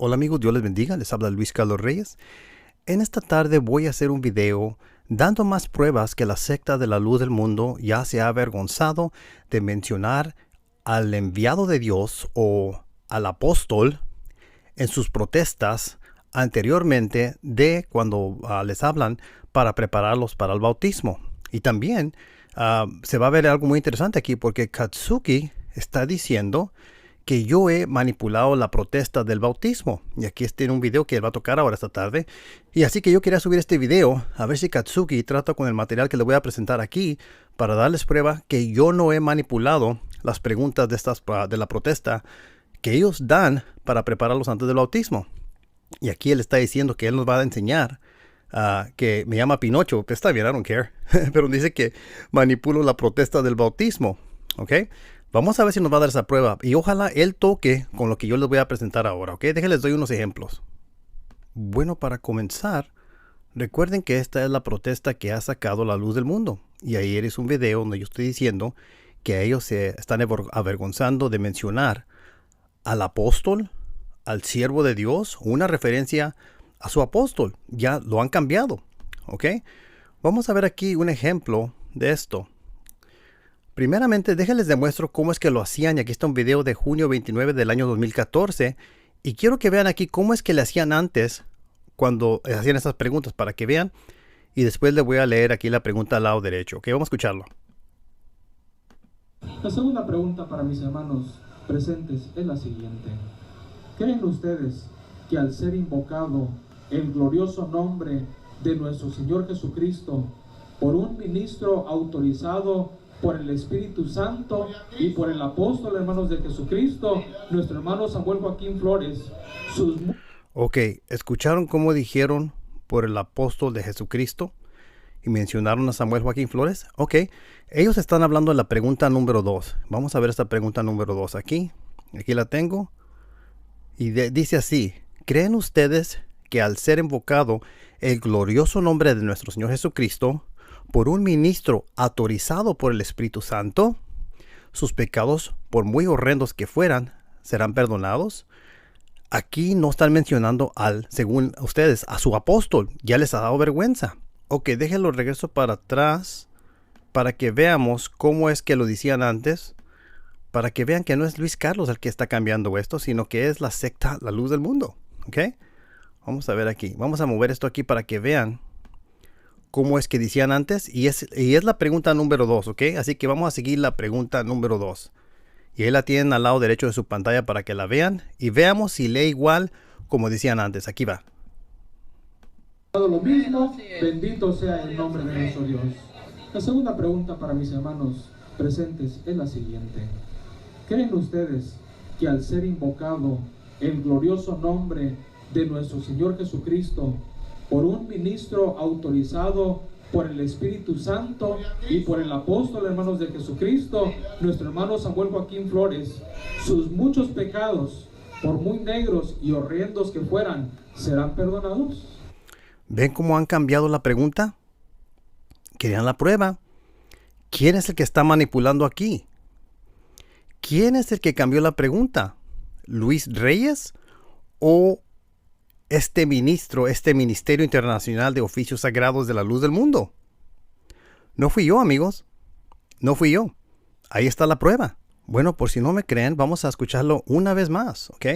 Hola amigos, Dios les bendiga, les habla Luis Carlos Reyes. En esta tarde voy a hacer un video dando más pruebas que la secta de la luz del mundo ya se ha avergonzado de mencionar al enviado de Dios o al apóstol en sus protestas anteriormente de cuando les hablan para prepararlos para el bautismo. Y también se va a ver algo muy interesante aquí porque Katsuki está diciendo que yo he manipulado la protesta del bautismo. Y aquí tiene un video que él va a tocar ahora esta tarde. Y así que yo quería subir este video a ver si Katsuki trata con el material que le voy a presentar aquí para darles prueba que yo no he manipulado las preguntas de la protesta que ellos dan para prepararlos antes del bautismo. Y aquí él está diciendo que él nos va a enseñar que me llama Pinocho, que está bien, I don't care. Pero dice que manipulo la protesta del bautismo. ¿Ok? Vamos a ver si nos va a dar esa prueba y ojalá él toque con lo que yo les voy a presentar ahora, ¿ok? Déjenles doy unos ejemplos. Bueno, para comenzar, recuerden que esta es la protesta que ha sacado la luz del mundo. Y ayer es un video donde yo estoy diciendo que ellos se están avergonzando de mencionar al apóstol, al siervo de Dios, una referencia a su apóstol. Ya lo han cambiado, ¿ok? Vamos a ver aquí un ejemplo de esto. Primeramente, déjenles demuestro cómo es que lo hacían. Y aquí está un video de junio 29 del año 2014. Y quiero que vean aquí cómo es que le hacían antes cuando hacían esas preguntas para que vean. Y después les voy a leer aquí la pregunta al lado derecho. Ok, vamos a escucharlo. La segunda pregunta para mis hermanos presentes es la siguiente. ¿Creen ustedes que al ser invocado el glorioso nombre de nuestro Señor Jesucristo por un ministro autorizado por el Espíritu Santo y por el apóstol, hermanos de Jesucristo, nuestro hermano Samuel Joaquín Flores, Ok, ¿escucharon cómo dijeron por el apóstol de Jesucristo? Y mencionaron a Samuel Joaquín Flores. Ok, ellos están hablando de la pregunta número 2. Vamos a ver esta pregunta número 2 aquí. Aquí la tengo. Y dice así: ¿creen ustedes que al ser invocado el glorioso nombre de nuestro Señor Jesucristo por un ministro autorizado por el Espíritu Santo, sus pecados, por muy horrendos que fueran, serán perdonados? Aquí no están mencionando según ustedes, a su apóstol. Ya les ha dado vergüenza. Ok, déjenlo regreso para atrás para que veamos cómo es que lo decían antes. Para que vean que no es Luis Carlos el que está cambiando esto, sino que es la secta, la luz del mundo. Ok, vamos a ver aquí. Vamos a mover esto aquí para que vean cómo es que decían antes, y es la pregunta número 2, ¿ok? Así que vamos a seguir la pregunta número 2. Y ahí la tienen al lado derecho de su pantalla para que la vean y veamos si lee igual como decían antes. Aquí va. Lo mismo, bendito sea el nombre de nuestro Dios. La segunda pregunta para mis hermanos presentes es la siguiente. ¿Creen ustedes que al ser invocado el glorioso nombre de nuestro Señor Jesucristo por un ministro autorizado por el Espíritu Santo y por el apóstol, hermanos de Jesucristo, nuestro hermano Samuel Joaquín Flores, sus muchos pecados, por muy negros y horrendos que fueran, serán perdonados? ¿Ven cómo han cambiado la pregunta? Querían la prueba. ¿Quién es el que está manipulando aquí? ¿Quién es el que cambió la pregunta? ¿Luis Reyes o este Ministerio Internacional de Oficios Sagrados de la Luz del Mundo? No fui yo, amigos. No fui yo. Ahí está la prueba. Bueno, por si no me creen, vamos a escucharlo una vez más, ¿ok?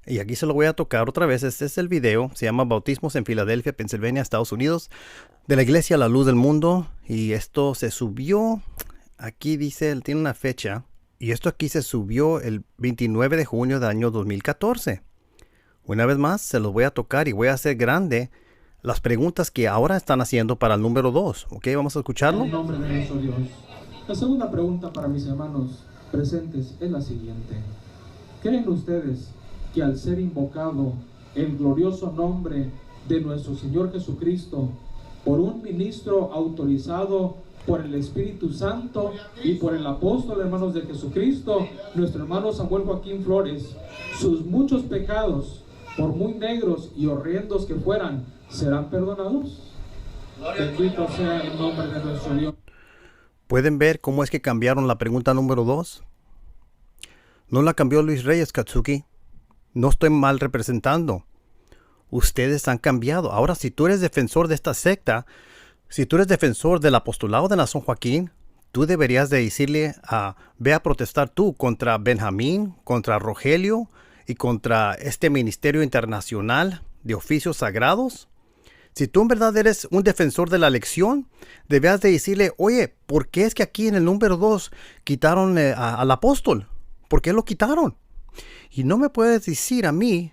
Y aquí se lo voy a tocar otra vez. Este es el video. Se llama Bautismos en Filadelfia, Pensilvania, Estados Unidos, de la Iglesia La Luz del Mundo. Y esto se subió, aquí dice, tiene una fecha. Y esto aquí se subió el 29 de junio del año 2014. Una vez más, se los voy a tocar y voy a hacer grande las preguntas que ahora están haciendo para el número 2. ¿Ok? Vamos a escucharlo. En nombre de nuestro Dios. La segunda pregunta para mis hermanos presentes es la siguiente. ¿Creen ustedes que al ser invocado el glorioso nombre de nuestro Señor Jesucristo por un ministro autorizado por el Espíritu Santo y por el apóstol, hermanos de Jesucristo, nuestro hermano Samuel Joaquín Flores, sus muchos pecados, por muy negros y horrendos que fueran, serán perdonados. Bendito sea el nombre de nuestro Dios. ¿Pueden ver cómo es que cambiaron la pregunta número 2? No la cambió Luis Reyes, Katsuki. No estoy mal representando. Ustedes han cambiado. Ahora, si tú eres defensor de esta secta, si tú eres defensor del apostolado de Nación Joaquín, tú deberías de decirle ve a protestar tú contra Benjamín, contra Rogelio y contra este ministerio internacional de oficios sagrados. Si tú en verdad eres un defensor de la lección, debías de decirle, oye, ¿por qué es que aquí en el número 2 quitaron al apóstol? ¿Por qué lo quitaron? Y no me puedes decir a mí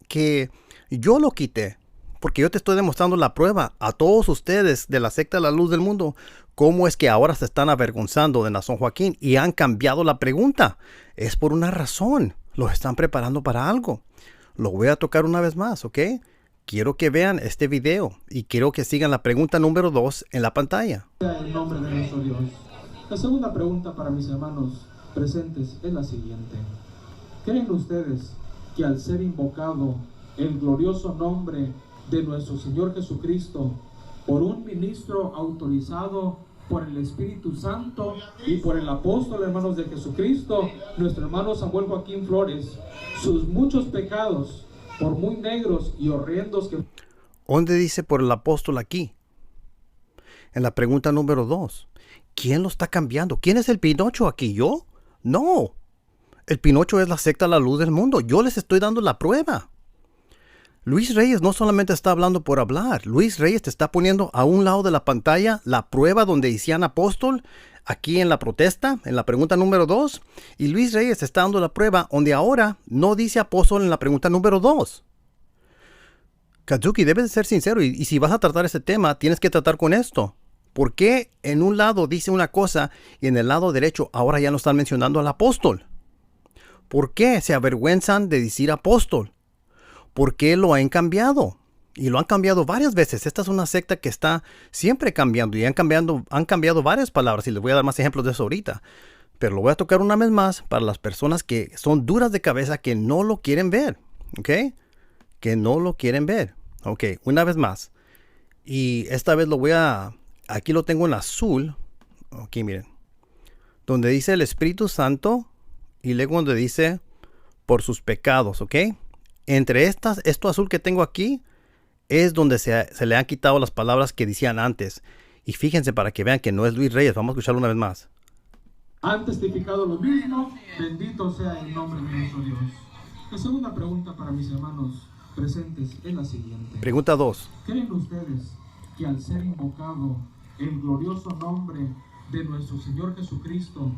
que yo lo quité, porque yo te estoy demostrando la prueba a todos ustedes de la secta de la luz del mundo, cómo es que ahora se están avergonzando de Nación Joaquín y han cambiado la pregunta. Es por una razón, los están preparando para algo. Lo voy a tocar una vez más, ¿ok? Quiero que vean este video y quiero que sigan la pregunta número 2 en la pantalla. En nombre de nuestro Dios. La segunda pregunta para mis hermanos presentes es la siguiente. ¿Creen ustedes que al ser invocado el glorioso nombre de nuestro Señor Jesucristo por un ministro autorizado por el Espíritu Santo y por el apóstol, hermanos de Jesucristo, nuestro hermano Samuel Joaquín Flores, sus muchos pecados, por muy negros y horrendos que... ¿Dónde dice por el apóstol aquí? En la pregunta número 2. ¿Quién lo está cambiando? ¿Quién es el Pinocho aquí? ¿Yo? No. El Pinocho es la secta de la luz del mundo. Yo les estoy dando la prueba. Luis Reyes no solamente está hablando por hablar. Luis Reyes te está poniendo a un lado de la pantalla la prueba donde decían apóstol, aquí en la protesta, en la pregunta número 2. Y Luis Reyes está dando la prueba donde ahora no dice apóstol en la pregunta número 2. Katsuki, debes de ser sincero y si vas a tratar ese tema, tienes que tratar con esto. ¿Por qué en un lado dice una cosa y en el lado derecho ahora ya no están mencionando al apóstol? ¿Por qué se avergüenzan de decir apóstol? ¿Por qué lo han cambiado? Y lo han cambiado varias veces. Esta es una secta que está siempre cambiando y han cambiado varias palabras y les voy a dar más ejemplos de eso ahorita. Pero lo voy a tocar una vez más para las personas que son duras de cabeza, que no lo quieren ver. ¿Ok? Que no lo quieren ver. Ok, una vez más. Y esta vez lo voy a... Aquí lo tengo en azul. Aquí miren. Donde dice el Espíritu Santo y luego donde dice por sus pecados. ¿Ok? Entre esto azul que tengo aquí es donde se le han quitado las palabras que decían antes. Y fíjense para que vean que no es Luis Reyes. Vamos a escucharlo una vez más. Han testificado lo mismo. Bendito sea el nombre de nuestro Dios. La segunda pregunta para mis hermanos presentes es la siguiente. Pregunta 2. ¿Creen ustedes que al ser invocado el glorioso nombre de nuestro Señor Jesucristo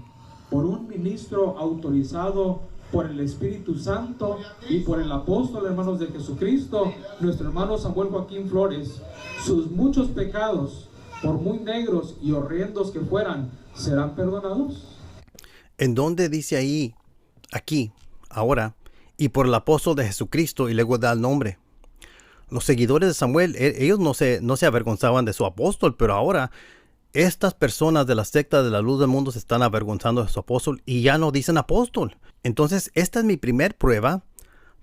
por un ministro autorizado por el Espíritu Santo y por el apóstol, hermanos de Jesucristo, nuestro hermano Samuel Joaquín Flores, sus muchos pecados, por muy negros y horrendos que fueran, serán perdonados? ¿En dónde dice ahí, aquí, ahora, y por el apóstol de Jesucristo y luego da el nombre? Los seguidores de Samuel, ellos no se avergonzaban de su apóstol, pero ahora estas personas de la secta de la luz del mundo se están avergonzando de su apóstol y ya no dicen apóstol. Entonces, esta es mi primer prueba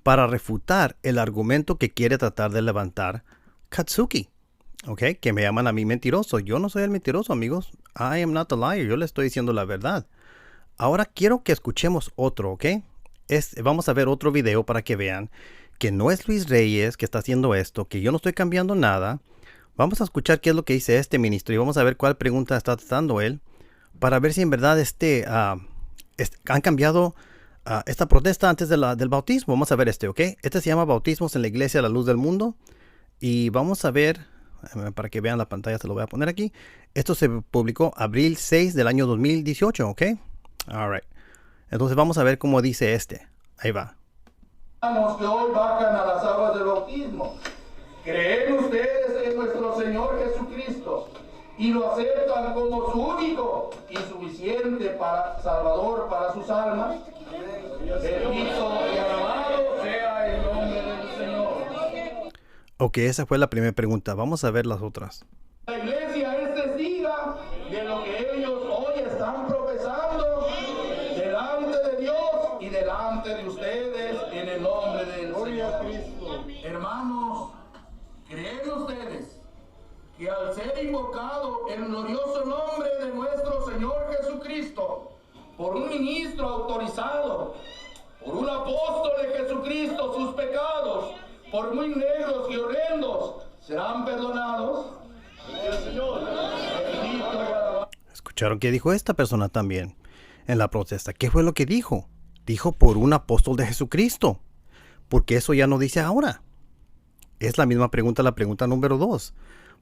para refutar el argumento que quiere tratar de levantar Katsuki. ¿Ok? Que me llaman a mí mentiroso. Yo no soy el mentiroso, amigos. I am not a liar. Yo le estoy diciendo la verdad. Ahora quiero que escuchemos otro, ¿ok? Vamos a ver otro video para que vean que no es Luis Reyes que está haciendo esto, que yo no estoy cambiando nada. Vamos a escuchar qué es lo que dice este ministro y vamos a ver cuál pregunta está tratando él para ver si en verdad han cambiado esta protesta antes del bautismo. Vamos a ver ¿ok? Este se llama Bautismos en la Iglesia de la Luz del Mundo y vamos a ver, para que vean la pantalla se lo voy a poner aquí. Esto se publicó abril 6 del año 2018, ¿ok? All right. Entonces vamos a ver cómo dice Ahí va. Que hoy bajan a las aguas del bautismo. ¿Creen ustedes en nuestro Señor Jesucristo y lo aceptan como su único y suficiente Salvador para sus almas? Bendito y alabado sea el nombre del Señor. Ok, esa fue la primera pregunta. Vamos a ver las otras. La iglesia es testiga de lo que ellos hoy están profesando delante de Dios y delante de ustedes en el nombre del Señor. Hermanos, ¿creen ustedes que al ser invocado el glorioso nombre de nuestro Señor Jesucristo por un ministro autorizado, por un apóstol de Jesucristo, sus pecados, por muy negros y horrendos, serán perdonados? El Señor, bendito y alabado. ¿Escucharon qué dijo esta persona también en la protesta? ¿Qué fue lo que dijo? Dijo por un apóstol de Jesucristo. Porque eso ya no dice ahora. Es la misma pregunta, la pregunta número 2.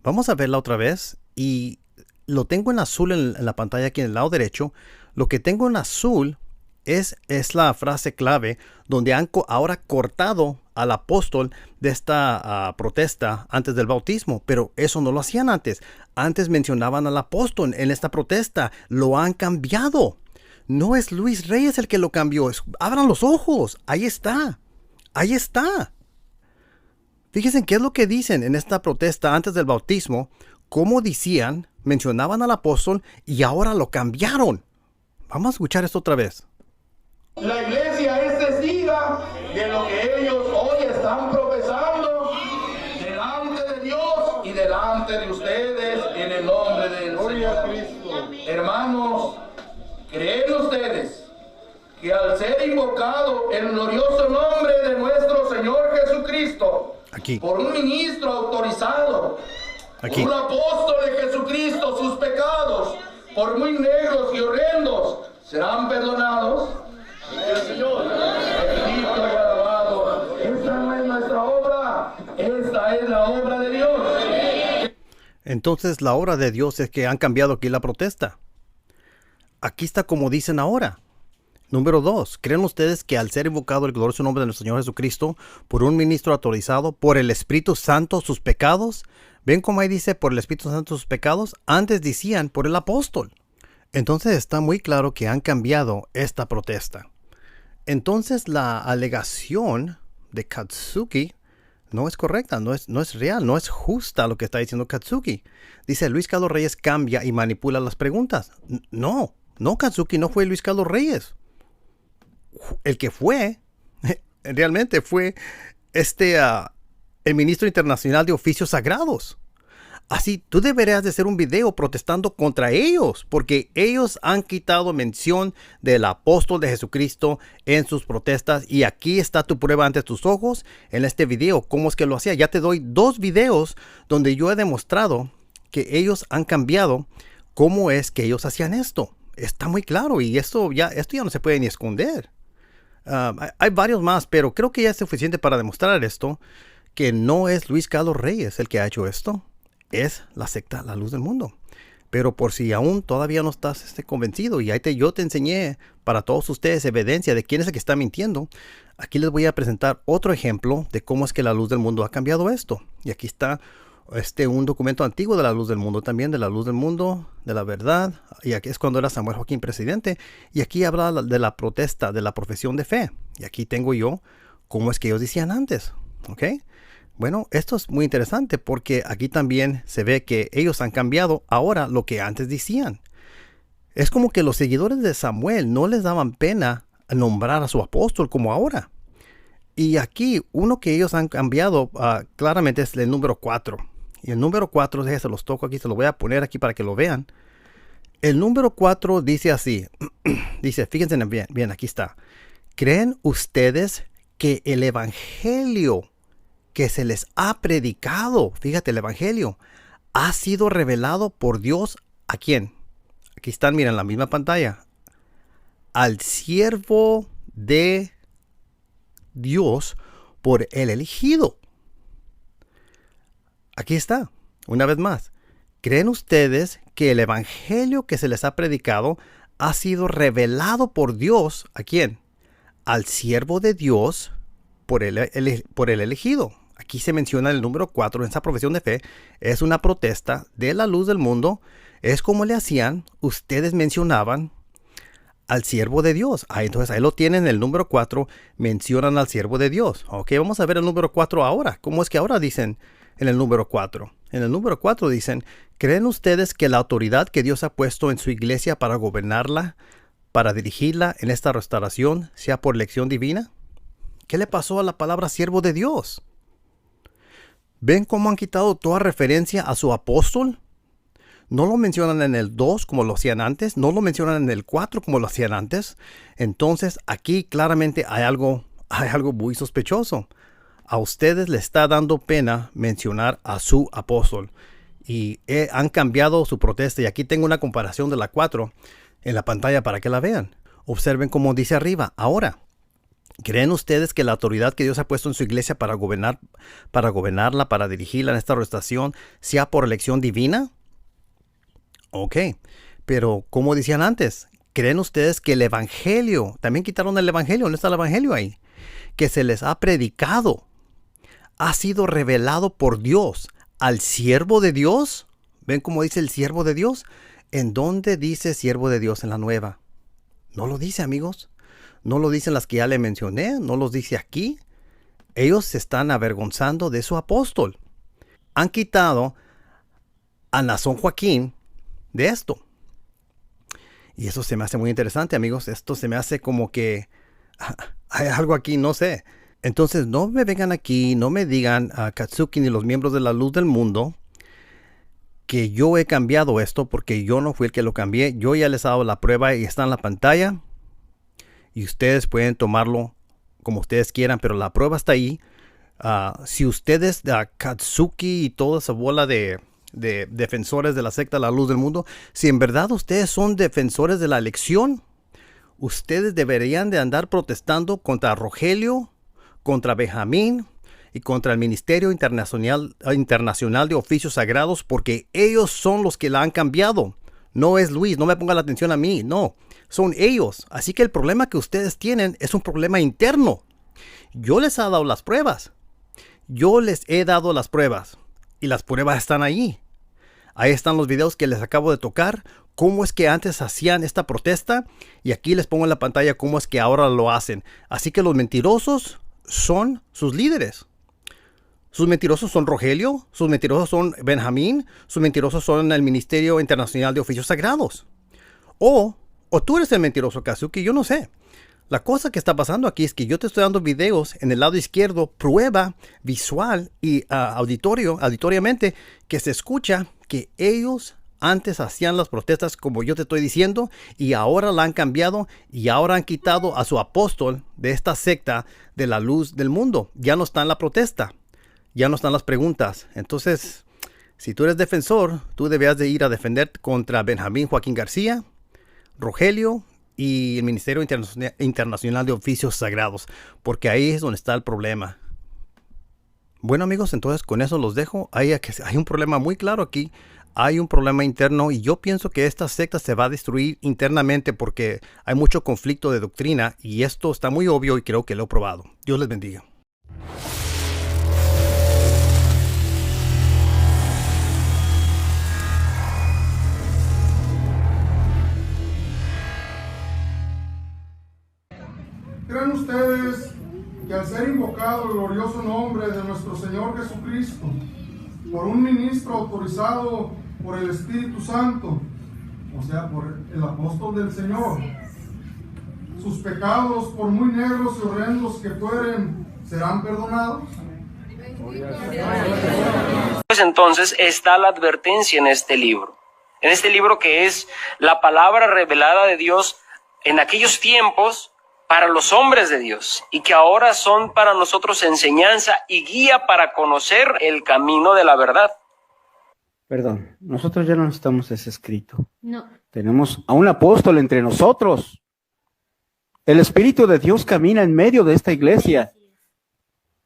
Vamos a verla otra vez y lo tengo en azul en la pantalla aquí en el lado derecho. Lo que tengo en azul es la frase clave donde han ahora cortado al apóstol de esta protesta antes del bautismo, pero eso no lo hacían antes. Antes mencionaban al apóstol en esta protesta, lo han cambiado. No es Luis Reyes el que lo cambió. Abran los ojos, ahí está, ahí está. Fíjense qué es lo que dicen en esta protesta antes del bautismo, cómo decían, mencionaban al apóstol y ahora lo cambiaron. Vamos a escuchar esto otra vez. La iglesia es testiga de lo que ellos hoy están profesando delante de Dios y delante de ustedes en el nombre del Señor Cristo. Hermanos, ¿creen ustedes que al ser invocado el glorioso nombre de nuestro Señor Jesucristo Aquí. por un ministro autorizado, Aquí. por un apóstol de Jesucristo, sus pecados, por muy negros y horrendos, serán perdonados? El Señor, bendito y alabado. Esta no es nuestra obra, esta es la obra de Dios. Entonces la obra de Dios es que han cambiado aquí la protesta. Aquí está como dicen ahora. Número 2. ¿Creen ustedes que al ser invocado el glorioso nombre de nuestro Señor Jesucristo por un ministro autorizado por el Espíritu Santo sus pecados? ¿Ven cómo ahí dice por el Espíritu Santo sus pecados? Antes decían por el apóstol. Entonces está muy claro que han cambiado esta protesta. Entonces la alegación de Katsuki no es correcta, no es real, no es justa lo que está diciendo Katsuki. Dice Luis Carlos Reyes cambia y manipula las preguntas. No, Katsuki no fue Luis Carlos Reyes. El que fue, realmente fue el ministro internacional de oficios sagrados. Así, tú deberías de hacer un video protestando contra ellos, porque ellos han quitado mención del apóstol de Jesucristo en sus protestas, y aquí está tu prueba ante tus ojos en este video, cómo es que lo hacía. Ya te doy 2 videos donde yo he demostrado que ellos han cambiado cómo es que ellos hacían esto. Está muy claro, y esto ya no se puede ni esconder. Hay varios más, pero creo que ya es suficiente para demostrar esto, que no es Luis Carlos Reyes el que ha hecho esto. Es la secta La Luz del Mundo. Pero por si aún todavía no estás convencido, y yo te enseñé para todos ustedes evidencia de quién es el que está mintiendo, aquí les voy a presentar otro ejemplo de cómo es que La Luz del Mundo ha cambiado esto. Y aquí está un documento antiguo de La Luz del Mundo también, de La Luz del Mundo, de la verdad. Y aquí es cuando era Samuel Joaquín presidente. Y aquí habla de la protesta, de la profesión de fe. Y aquí tengo yo cómo es que ellos decían antes. ¿Ok? Bueno, esto es muy interesante porque aquí también se ve que ellos han cambiado ahora lo que antes decían. Es como que los seguidores de Samuel no les daban pena nombrar a su apóstol como ahora. Y aquí uno que ellos han cambiado claramente es el número 4. Y el número 4, se los toco aquí, se lo voy a poner aquí para que lo vean. El número 4 dice así, dice, fíjense bien, aquí está. ¿Creen ustedes que el evangelio que se les ha predicado, fíjate, el evangelio, ha sido revelado por Dios a quién? Aquí están, miren, en la misma pantalla. Al siervo de Dios por el elegido. Aquí está, una vez más. ¿Creen ustedes que el evangelio que se les ha predicado ha sido revelado por Dios a quién? Al siervo de Dios por el elegido. Aquí se menciona el número 4 en esa profesión de fe. Es una protesta de La Luz del Mundo. Es como le hacían. Ustedes mencionaban al siervo de Dios. Entonces ahí lo tienen, el número 4. Mencionan al siervo de Dios. Ok, vamos a ver el número 4 ahora. ¿Cómo es que ahora dicen en el número 4? En el número 4 dicen, ¿creen ustedes que la autoridad que Dios ha puesto en su iglesia para gobernarla, para dirigirla en esta restauración, sea por elección divina? ¿Qué le pasó a la palabra siervo de Dios? ¿Ven cómo han quitado toda referencia a su apóstol? No lo mencionan en el 2 como lo hacían antes, no lo mencionan en el 4 como lo hacían antes. Entonces aquí claramente hay algo muy sospechoso. A ustedes les está dando pena mencionar a su apóstol y han cambiado su protesta. Y aquí tengo una comparación de la 4 en la pantalla para que la vean. Observen cómo dice arriba. Ahora, ¿creen ustedes que la autoridad que Dios ha puesto en su iglesia para gobernarla, para dirigirla en esta restauración, sea por elección divina? Ok, pero como decían antes, ¿creen ustedes que el evangelio, también quitaron el evangelio, no está el evangelio ahí, que se les ha predicado, ha sido revelado por Dios al siervo de Dios? ¿Ven cómo dice el siervo de Dios? ¿En dónde dice siervo de Dios en la nueva? No lo dice, amigos. No lo dicen las que ya le mencioné, no los dice aquí. Ellos se están avergonzando de su apóstol. Han quitado a Nazón Joaquín de esto. Y eso se me hace muy interesante, amigos. Esto se me hace como que hay algo aquí, no sé. Entonces no me vengan aquí, no me digan a Katsuki ni los miembros de la luz del mundo que yo he cambiado esto, porque yo no fui el que lo cambié. Yo ya les he dado la prueba y está en la pantalla. Y ustedes pueden tomarlo como ustedes quieran, pero la prueba está ahí. Si ustedes, Katsuki y toda esa bola de defensores de la secta La Luz del Mundo, si en verdad ustedes son defensores de la elección, ustedes deberían de andar protestando contra Rogelio, contra Benjamín y contra el Ministerio Internacional de Oficios Sagrados, porque ellos son los que la han cambiado. No es Luis, no me ponga la atención a mí, no, son ellos. Así que el problema que ustedes tienen es un problema interno. Yo les he dado las pruebas. Yo les he dado las pruebas. Y las pruebas están ahí. Ahí están los videos que les acabo de tocar. Cómo es que antes hacían esta protesta. Y aquí les pongo en la pantalla cómo es que ahora lo hacen. Así que los mentirosos son sus líderes. Sus mentirosos son Rogelio, sus mentirosos son Benjamín, sus mentirosos son el Ministerio Internacional de Oficios Sagrados. O tú eres el mentiroso, Kazuki, yo no sé. La cosa que está pasando aquí es que yo te estoy dando videos en el lado izquierdo, prueba visual y auditoriamente, que se escucha que ellos antes hacían las protestas como yo te estoy diciendo, y ahora la han cambiado y ahora han quitado a su apóstol de esta secta de la luz del mundo. Ya no está en la protesta. Ya no están las preguntas. Entonces, si tú eres defensor, tú debías de ir a defender contra Benjamín Joaquín García, Rogelio y el Ministerio Internacional de Oficios Sagrados, porque ahí es donde está el problema. Bueno, amigos, entonces con eso los dejo. Hay un problema muy claro aquí. Hay un problema interno y yo pienso que esta secta se va a destruir internamente porque hay mucho conflicto de doctrina y esto está muy obvio y creo que lo he probado. Dios les bendiga. ¿Creen ustedes que al ser invocado el glorioso nombre de nuestro Señor Jesucristo por un ministro autorizado por el Espíritu Santo, o sea, por el apóstol del Señor, sus pecados, por muy negros y horrendos que fueren, serán perdonados? Pues entonces está la advertencia en este libro que es la palabra revelada de Dios en aquellos tiempos para los hombres de Dios y que ahora son para nosotros enseñanza y guía para conocer el camino de la verdad. Perdón, nosotros ya no necesitamos ese escrito. No. Tenemos a un apóstol entre nosotros. El Espíritu de Dios camina en medio de esta iglesia.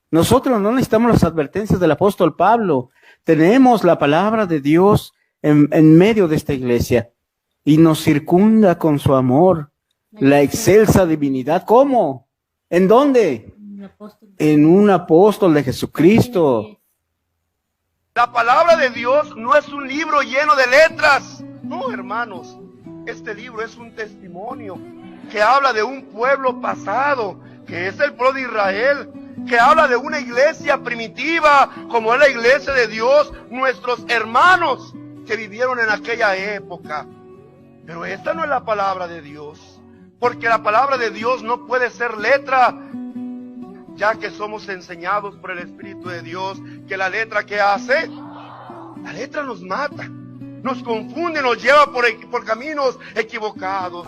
Nosotros no necesitamos las advertencias del apóstol Pablo. Tenemos la palabra de Dios en medio de esta iglesia y nos circunda con su amor. La excelsa divinidad, ¿cómo? ¿En dónde? En un apóstol de Jesucristo. La palabra de Dios no es un libro lleno de letras. No, hermanos, este libro es un testimonio que habla de un pueblo pasado, que es el pueblo de Israel, que habla de una iglesia primitiva, como es la iglesia de Dios, nuestros hermanos que vivieron en aquella época. Pero esta no es la palabra de Dios. Porque la palabra de Dios no puede ser letra. ya que somos enseñados por el Espíritu de Dios que la letra, ¿qué hace? La letra nos mata, nos confunde, nos lleva por caminos equivocados.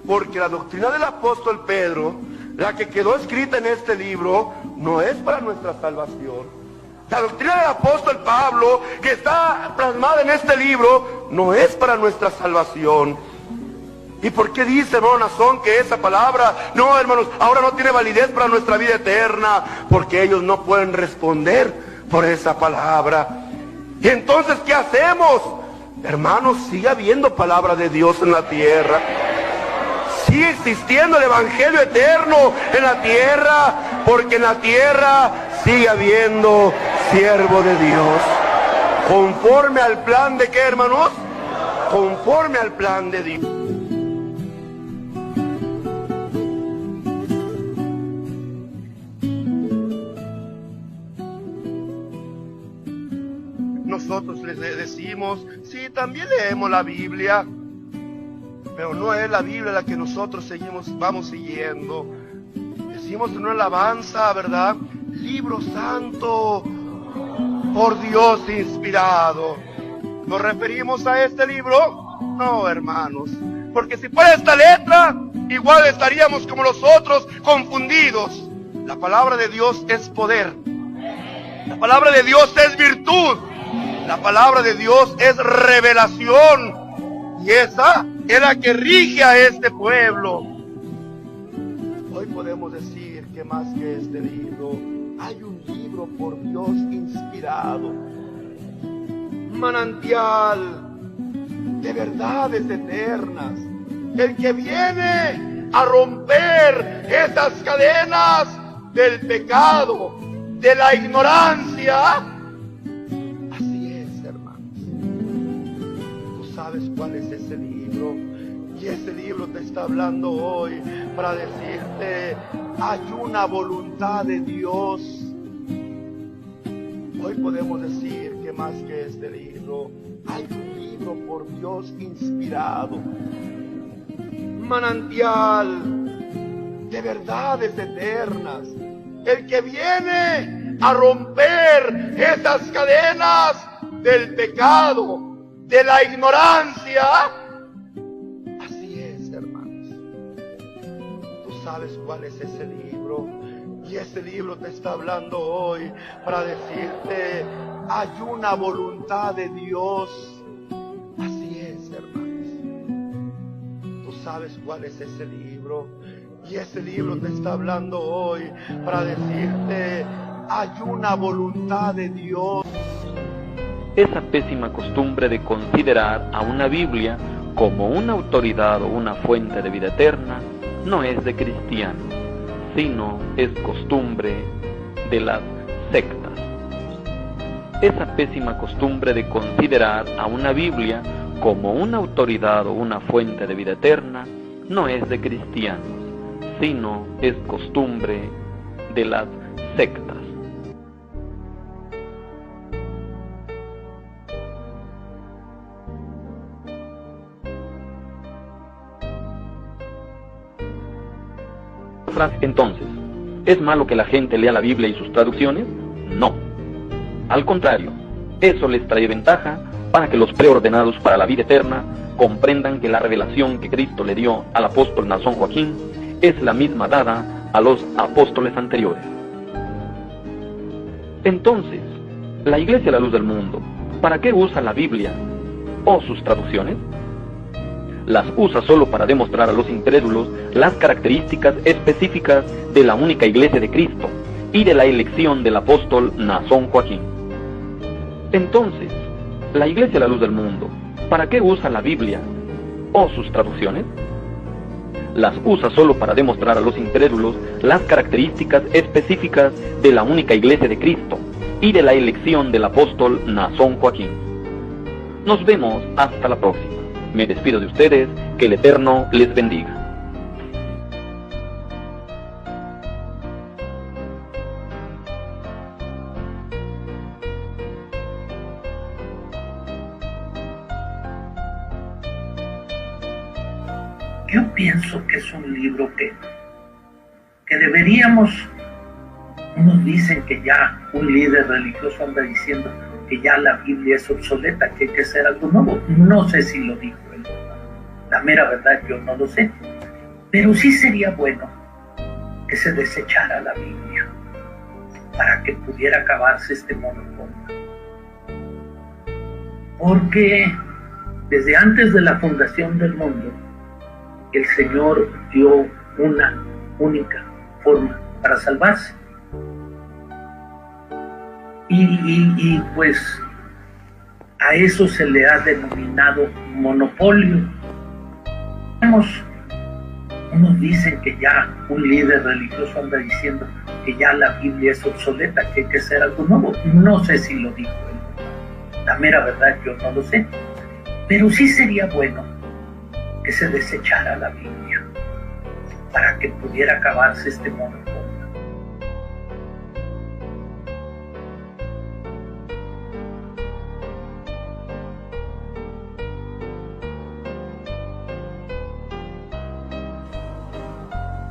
Porque la doctrina del apóstol Pedro, la que quedó escrita en este libro, no es para nuestra salvación. La doctrina del apóstol Pablo, que está plasmada en este libro, no es para nuestra salvación. ¿Y por qué dice, hermano Nazón, que esa palabra, no, hermanos, ahora no tiene validez para nuestra vida eterna? Porque ellos no pueden responder por esa palabra. Y entonces, ¿qué hacemos? Hermanos, sigue habiendo palabra de Dios en la tierra. Sigue existiendo el evangelio eterno en la tierra, porque en la tierra sigue habiendo siervo de Dios. Conforme al plan de ¿qué, hermanos? Conforme al plan de Dios. Nosotros les decimos, sí, también leemos la Biblia, pero no es la Biblia la que nosotros vamos siguiendo. Decimos en una alabanza, ¿verdad? Libro santo, por Dios inspirado. ¿Nos referimos a este libro? No, hermanos, porque si fuera esta letra, igual estaríamos como los otros, confundidos. La palabra de Dios es poder. La palabra de Dios es virtud. La palabra de Dios es revelación. Y esa es la que rige a este pueblo. Hoy podemos decir que más que este libro, hay un libro por Dios inspirado. Manantial de verdades eternas. El que viene a romper esas cadenas del pecado, de la ignorancia. ¿Sabes cuál es ese libro? Y ese libro te está hablando hoy para decirte, hay una voluntad de Dios. Hoy podemos decir que más que este libro, hay un libro por Dios inspirado. Manantial de verdades eternas. El que viene a romper esas cadenas del pecado, de la ignorancia. Así es, hermanos. Tú sabes cuál es ese libro. Y ese libro te está hablando hoy para decirte, hay una voluntad de Dios. Así es, hermanos. Tú sabes cuál es ese libro. Y ese libro te está hablando hoy para decirte, hay una voluntad de Dios. Esa pésima costumbre de considerar a una Biblia como una autoridad o una fuente de vida eterna no es de cristianos, sino es costumbre de las sectas. Esa pésima costumbre de considerar a una Biblia como una autoridad o una fuente de vida eterna no es de cristianos, sino es costumbre de las sectas. Entonces, ¿es malo que la gente lea la Biblia y sus traducciones? No. Al contrario, eso les trae ventaja para que los preordenados para la vida eterna comprendan que la revelación que Cristo le dio al apóstol Nazón Joaquín es la misma dada a los apóstoles anteriores. Entonces, la Iglesia La Luz del Mundo, ¿para qué usa la Biblia o sus traducciones? Las usa solo para demostrar a los incrédulos las características específicas de la única Iglesia de Cristo y de la elección del apóstol Nazón Joaquín. Entonces, la Iglesia La Luz del Mundo, ¿para qué usa la Biblia o sus traducciones? Las usa solo para demostrar a los incrédulos las características específicas de la única Iglesia de Cristo y de la elección del apóstol Nazón Joaquín. Nos vemos hasta la próxima. Me despido de ustedes, que el Eterno les bendiga. Yo pienso que es un libro que deberíamos Unos dicen que ya un líder religioso anda diciendo que ya la Biblia es obsoleta, que hay que hacer algo nuevo. No sé si lo dijo él. La mera verdad yo no lo sé. Pero sí sería bueno que se desechara la Biblia para que pudiera acabarse este monopolio. Porque desde antes de la fundación del mundo, el Señor dio una única forma para salvarse. Y pues a eso se le ha denominado monopolio. Unos dicen que ya un líder religioso anda diciendo que ya la Biblia es obsoleta, que hay que hacer algo nuevo. No sé si lo dijo él. La mera verdad yo no lo sé. Pero sí sería bueno que se desechara la Biblia para que pudiera acabarse este monopolio.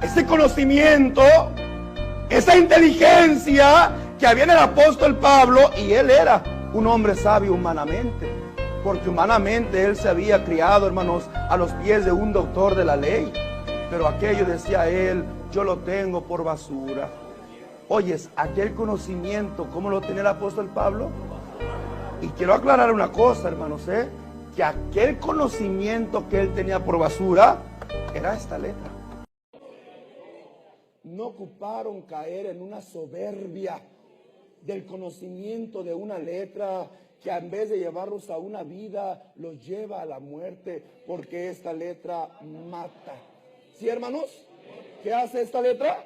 Ese conocimiento, esa inteligencia que había en el apóstol Pablo, y él era un hombre sabio humanamente, porque humanamente él se había criado, hermanos, a los pies de un doctor de la ley, pero aquello, decía él, yo lo tengo por basura. Oyes, aquel conocimiento, ¿cómo lo tenía el apóstol Pablo? Y quiero aclarar una cosa, hermanos, que aquel conocimiento que él tenía por basura era esta letra. No ocuparon caer en una soberbia del conocimiento de una letra que en vez de llevarlos a una vida, los lleva a la muerte, porque esta letra mata. ¿Sí, hermanos? ¿Qué hace esta letra?